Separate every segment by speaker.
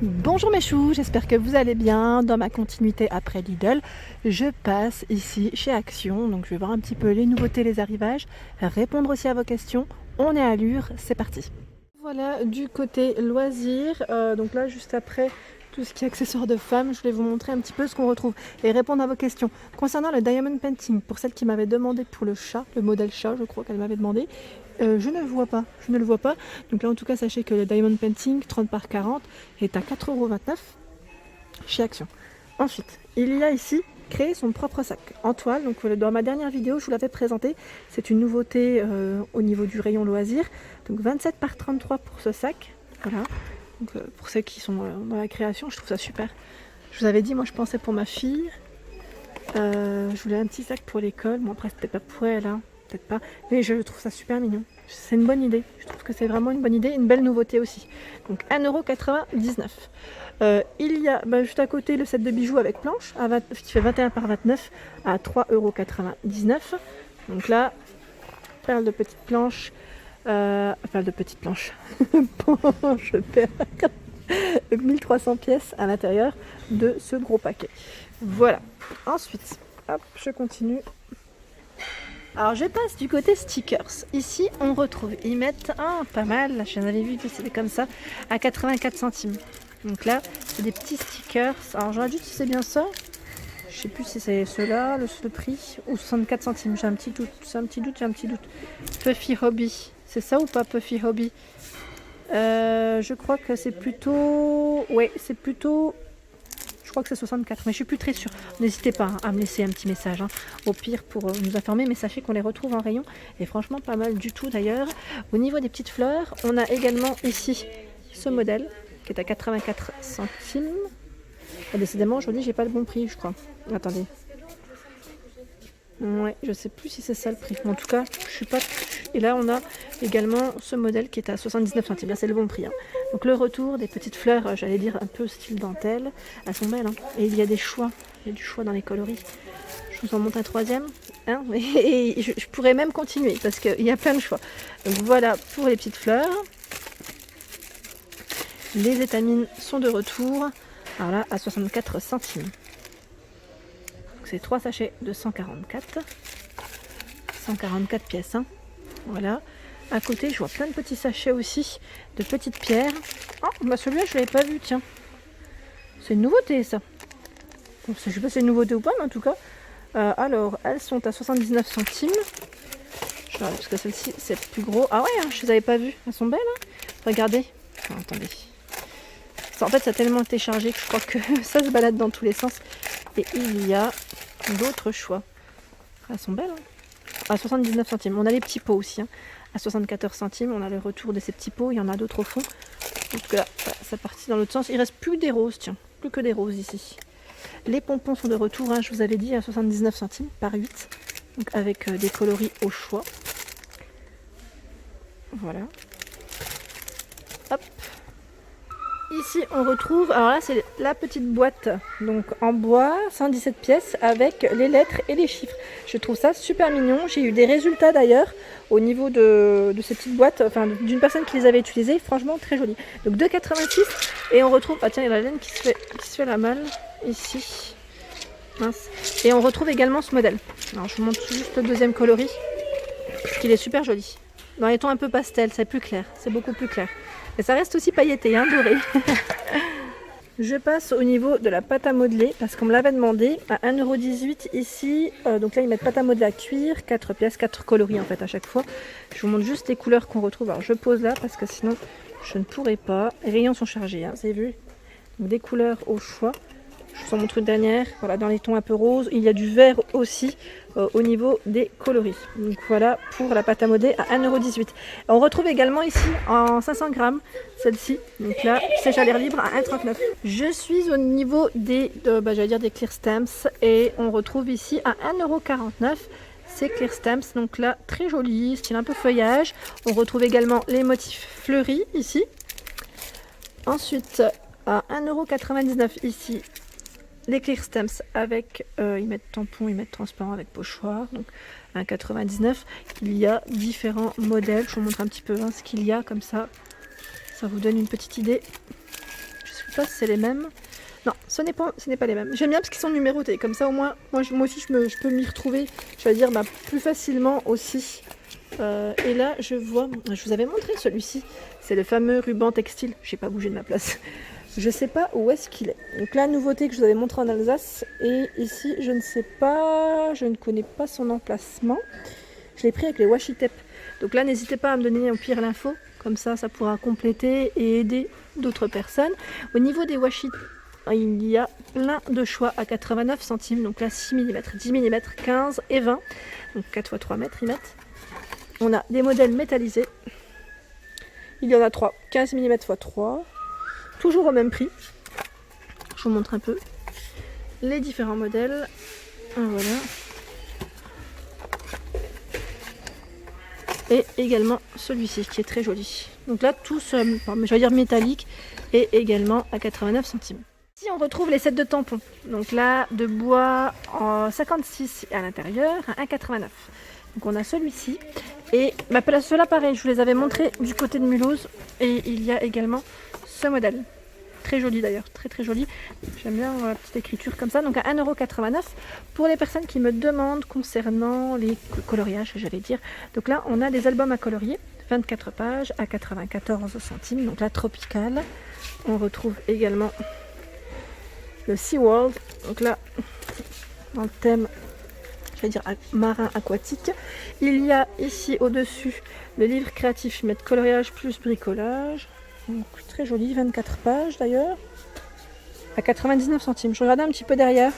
Speaker 1: Bonjour mes choux, j'espère que vous allez bien. Dans ma continuité après Lidl, je passe ici chez Action. Donc je vais voir un petit peu les nouveautés, les arrivages, répondre aussi à vos questions. On est à Lure, c'est parti. Voilà du côté loisirs. Donc là juste après tout ce qui est accessoires de femmes, je voulais vous montrer un petit peu ce qu'on retrouve et répondre à vos questions. Concernant le Diamond Painting, pour celle qui m'avait demandé pour le chat, le modèle chat je crois qu'elle m'avait demandé, je ne le vois pas. Donc là en tout cas sachez que le Diamond Painting 30 par 40 est à 4,29 € chez Action. Ensuite, il y a ici créer son propre sac en toile. Donc dans ma dernière vidéo je vous l'avais présenté, c'est une nouveauté au niveau du rayon loisirs. Donc 27 par 33 pour ce sac. Voilà. Donc, pour ceux qui sont dans la création, je trouve ça super. Je vous avais dit, moi je pensais pour ma fille, je voulais un petit sac pour l'école. Bon après c'était pas pour elle, hein, peut-être pas, mais je trouve ça super mignon. C'est une bonne idée, je trouve que c'est vraiment une bonne idée, une belle nouveauté aussi. Donc 1,99 €. Il y a juste à côté le set de bijoux avec planche qui fait 21 par 29 à 3,99 €. Donc là, perle de petite planche. Enfin de petites planches. Je perds 1300 pièces à l'intérieur de ce gros paquet. Voilà. Ensuite, hop, je continue. Alors je passe du côté stickers. Ici on retrouve, ils mettent pas mal, là, j'en avais vu que c'était comme ça, à 84 centimes. Donc là, c'est des petits stickers. Alors j'aurais dû si c'est bien ça. Je sais plus si c'est ceux-là, le prix, ou 64 centimes. J'ai un petit doute, j'ai un petit doute. Puffy Hobby. C'est ça ou pas Puffy Hobby? Je crois que c'est plutôt... Ouais, c'est plutôt... Je crois que c'est 64, mais je suis plus très sûre. N'hésitez pas à me laisser un petit message, hein, au pire pour nous informer, mais sachez qu'on les retrouve en rayon. Et franchement, pas mal du tout d'ailleurs. Au niveau des petites fleurs, on a également ici ce modèle qui est à 84 centimes. Et décidément, aujourd'hui, j'ai pas le bon prix, je crois. Attendez. Ouais, je sais plus si c'est ça le prix. En tout cas, je suis pas. Et là, on a également ce modèle qui est à 79 centimes. Là, c'est le bon prix. Hein. Donc, le retour des petites fleurs, j'allais dire un peu style dentelle. Elles sont belles. Hein. Et il y a des choix. Il y a du choix dans les coloris. Je vous en montre un troisième. Hein. Et je pourrais même continuer parce qu'il y a plein de choix. Donc, voilà pour les petites fleurs. Les étamines sont de retour. Alors là, à 64 centimes. C'est 3 sachets de 144 pièces, hein. Voilà. À côté, je vois plein de petits sachets aussi de petites pierres. Oh, bah celui-là, je l'avais pas vu, tiens. C'est une nouveauté, ça. Bon, je sais pas si c'est une nouveauté ou pas, mais en tout cas. Alors, elles sont à 79 centimes. Je regarde, parce que celle-ci, c'est plus gros. Ah ouais, hein, je les avais pas vues. Elles sont belles, hein. Regardez. Oh, attendez. En fait, ça a tellement été chargé que je crois que ça se balade dans tous les sens. Et il y a d'autres choix. Elles sont belles, hein. À 79 centimes. On a les petits pots aussi. Hein. À 74 centimes, on a le retour de ces petits pots. Il y en a d'autres au fond. En tout cas, ça partit dans l'autre sens. Il reste plus des roses, tiens. Plus que des roses ici. Les pompons sont de retour, hein, je vous avais dit, à 79 centimes par 8. Donc avec des coloris au choix. Voilà. Hop. Ici on retrouve, alors là c'est la petite boîte donc en bois, 117 pièces avec les lettres et les chiffres. Je trouve ça super mignon, j'ai eu des résultats d'ailleurs au niveau de ces petites boîtes, enfin d'une personne qui les avait utilisées, franchement très joli. Donc 2,86 et on retrouve, ah tiens il y a la laine qui se fait la malle ici. Mince. Et on retrouve également ce modèle. Alors je vous montre juste le deuxième coloris, parce qu'il est super joli. Dans les tons un peu pastel, c'est plus clair, c'est beaucoup plus clair. Et ça reste aussi pailleté, hein, doré. Je passe au niveau de la pâte à modeler, parce qu'on me l'avait demandé, à 1,18 € ici. Donc là, ils mettent pâte à modeler à cuir, 4 pièces, 4 coloris en fait à chaque fois. Je vous montre juste les couleurs qu'on retrouve. Alors je pose là, parce que sinon, je ne pourrais pas. Les rayons sont chargés, hein, vous avez vu. Donc des couleurs au choix. Je vous en montre une dernière, voilà, dans les tons un peu roses. Il y a du vert aussi au niveau des coloris. Donc voilà pour la pâte à modeler à 1,18 €. On retrouve également ici en 500 grammes celle-ci. Donc là, sèche à l'air libre à 1,39 €. Je suis au niveau des clear stamps et on retrouve ici à 1,49 € ces clear stamps. Donc là, très joli, style un peu feuillage. On retrouve également les motifs fleuris ici. Ensuite, à 1,99 € ici, les clear stamps avec, ils mettent tampon, ils mettent transparent avec pochoir, donc 1,99 €. Il y a différents modèles, je vous montre un petit peu ce qu'il y a comme ça vous donne une petite idée. Je sais pas si c'est les mêmes. Non, ce n'est pas les mêmes. J'aime bien parce qu'ils sont numérotés. Comme ça, au moins, moi aussi, je peux m'y retrouver, je vais dire, plus facilement aussi. Et là, je vois, je vous avais montré celui-ci. C'est le fameux ruban textile. Je n'ai pas bougé de ma place. Je sais pas où est-ce qu'il est. Donc la nouveauté que je vous avais montré en Alsace. Et ici, je ne sais pas, je ne connais pas son emplacement. Je l'ai pris avec les washi tape. Donc là, n'hésitez pas à me donner au pire l'info. Comme ça, ça pourra compléter et aider d'autres personnes. Au niveau des washi, il y a plein de choix à 89 centimes. Donc là, 6 mm, 10 mm, 15 et 20. Donc 4 x 3 mètres, ils mettent. On a des modèles métallisés. Il y en a 3. 15 mm x 3. Toujours au même prix. Je vous montre un peu les différents modèles. Voilà. Et également celui-ci qui est très joli. Donc là, tous, je vais dire métallique et également à 89 centimes. Ici, on retrouve les sets de tampons. Donc là, de bois en 56 à l'intérieur, à 1,89. Donc on a celui-ci. Et ceux-là, pareil, je vous les avais montrés du côté de Mulhouse. Et il y a également ce modèle. Très joli d'ailleurs, très très joli. J'aime bien la petite écriture comme ça. Donc à 1,89 €. Pour les personnes qui me demandent concernant les coloriages, j'allais dire. Donc là, on a des albums à colorier. 24 pages à 94 centimes. Donc là, tropical. On retrouve également le SeaWorld. Donc là, dans le thème, je vais dire marin aquatique. Il y a ici au-dessus le livre créatif, mettre coloriage plus bricolage. Donc, très joli, 24 pages d'ailleurs, à 99 centimes. Je regardais un petit peu derrière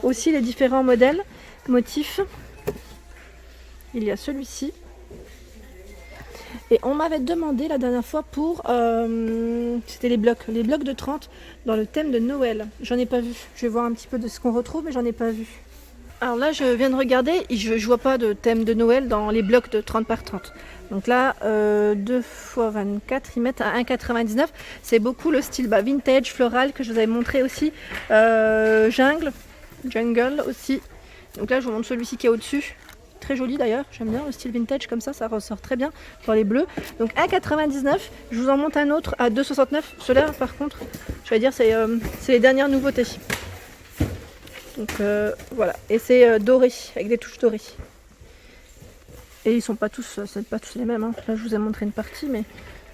Speaker 1: aussi les différents modèles, motifs. Il y a celui-ci. Et on m'avait demandé la dernière fois pour, c'était les blocs de 30 dans le thème de Noël. J'en ai pas vu. Je vais voir un petit peu de ce qu'on retrouve, mais j'en ai pas vu. Alors là, je viens de regarder et je vois pas de thème de Noël dans les blocs de 30 par 30. Donc là, 2 x 24, ils mettent à 1,99. C'est beaucoup le style vintage, floral que je vous avais montré aussi. Jungle aussi. Donc là, je vous montre celui-ci qui est au-dessus. Très joli d'ailleurs, j'aime bien le style vintage comme ça ressort très bien dans les bleus. Donc 1,99. Je vous en montre un autre à 2,69. Ceux-là, par contre, je vais dire, c'est les dernières nouveautés. Donc voilà, et c'est doré, avec des touches dorées. Et ils sont pas tous, c'est pas tous les mêmes. Hein. Là, je vous ai montré une partie, mais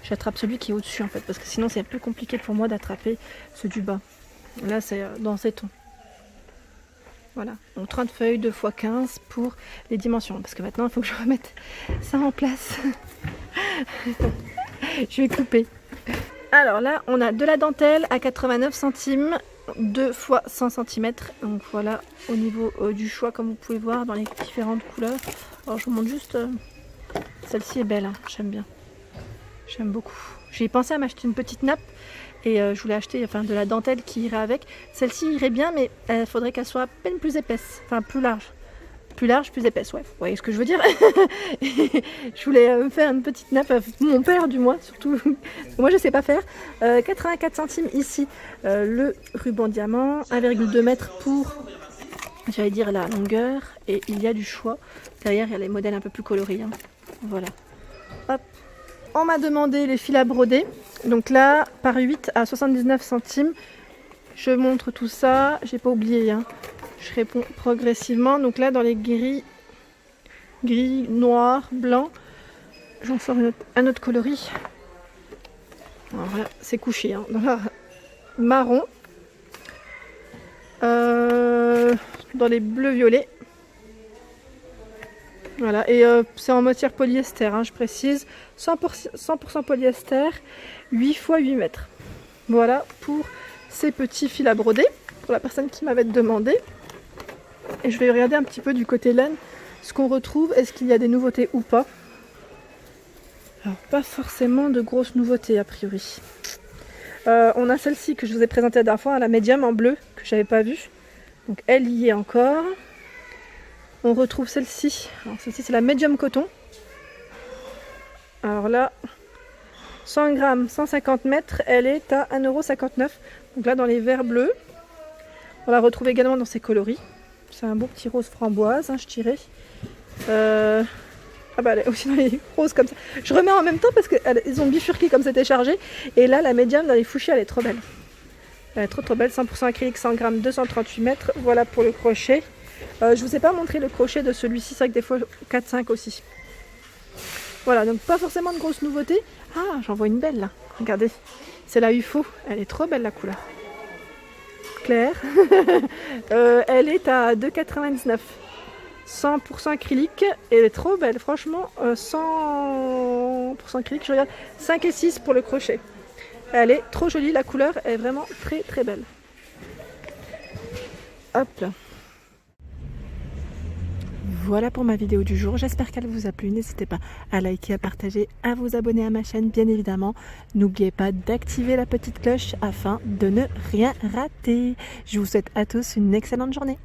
Speaker 1: j'attrape celui qui est au-dessus en fait, parce que sinon c'est plus compliqué pour moi d'attraper ceux du bas. Là, c'est dans ces tons. Voilà, donc 30 feuilles 2 x 15 pour les dimensions, parce que maintenant il faut que je remette ça en place. Je vais couper. Alors là, on a de la dentelle à 89 centimes. 2 x 100 cm. Donc voilà, au niveau du choix, comme vous pouvez voir dans les différentes couleurs. Alors je vous montre juste, celle-ci est belle, hein, j'aime bien. J'aime beaucoup. J'ai pensé à m'acheter une petite nappe et je voulais acheter de la dentelle qui irait avec. Celle-ci irait bien, mais il faudrait qu'elle soit à peine plus épaisse, enfin plus large. Plus large, plus épaisse, ouais, vous voyez ce que je veux dire. Je voulais me faire une petite nappe, mon père du moins, surtout. Moi je sais pas faire. 84 centimes ici, le ruban diamant, 1,2 m pour, j'allais dire, la longueur. Et il y a du choix. Derrière, il y a les modèles un peu plus colorés. Hein. Voilà. Hop. On m'a demandé les fils à broder. Donc là, par 8 à 79 centimes. Je montre tout ça. J'ai pas oublié, hein. Je réponds progressivement. Donc là, dans les gris, noir, blanc, j'en sors un autre coloris. Alors voilà, c'est couché. Hein. Dans la marron, dans les bleus violets. Voilà, et c'est en matière polyester, hein, je précise. 100% polyester, 8 x 8 mètres. Voilà pour ces petits fils à broder, pour la personne qui m'avait demandé. Et je vais regarder un petit peu du côté laine ce qu'on retrouve, est-ce qu'il y a des nouveautés ou pas. Alors pas forcément de grosses nouveautés a priori. On a celle-ci que je vous ai présentée la dernière fois, la médium en bleu, que j'avais pas vue. Donc elle y est encore. On retrouve celle-ci. Alors celle-ci c'est la médium coton. Alors là, 100 grammes, 150 mètres, elle est à 1,59 €. Donc là dans les verts bleus. On la retrouve également dans ses coloris. C'est un beau petit rose framboise, hein, je dirais. Ah bah elle est aussi dans les roses comme ça. Je remets en même temps parce qu'ils ont bifurqué comme c'était chargé. Et là la médium dans les fuchsias elle est trop belle. Elle est trop belle, 100% acrylique, 100 grammes, 238 mètres. Voilà pour le crochet. Je vous ai pas montré le crochet de celui-ci, c'est vrai que des fois 4-5 aussi. Voilà, donc pas forcément de grosses nouveautés. Ah, j'en vois une belle là, regardez. C'est la UFO, elle est trop belle la couleur. Claire. Elle est à 2,99. 100% acrylique, et elle est trop belle, franchement. 100% acrylique, je regarde. 5 et 6 pour le crochet. Elle est trop jolie, la couleur est vraiment très belle. Hop là. Voilà pour ma vidéo du jour, j'espère qu'elle vous a plu. N'hésitez pas à liker, à partager, à vous abonner à ma chaîne bien évidemment. N'oubliez pas d'activer la petite cloche afin de ne rien rater. Je vous souhaite à tous une excellente journée.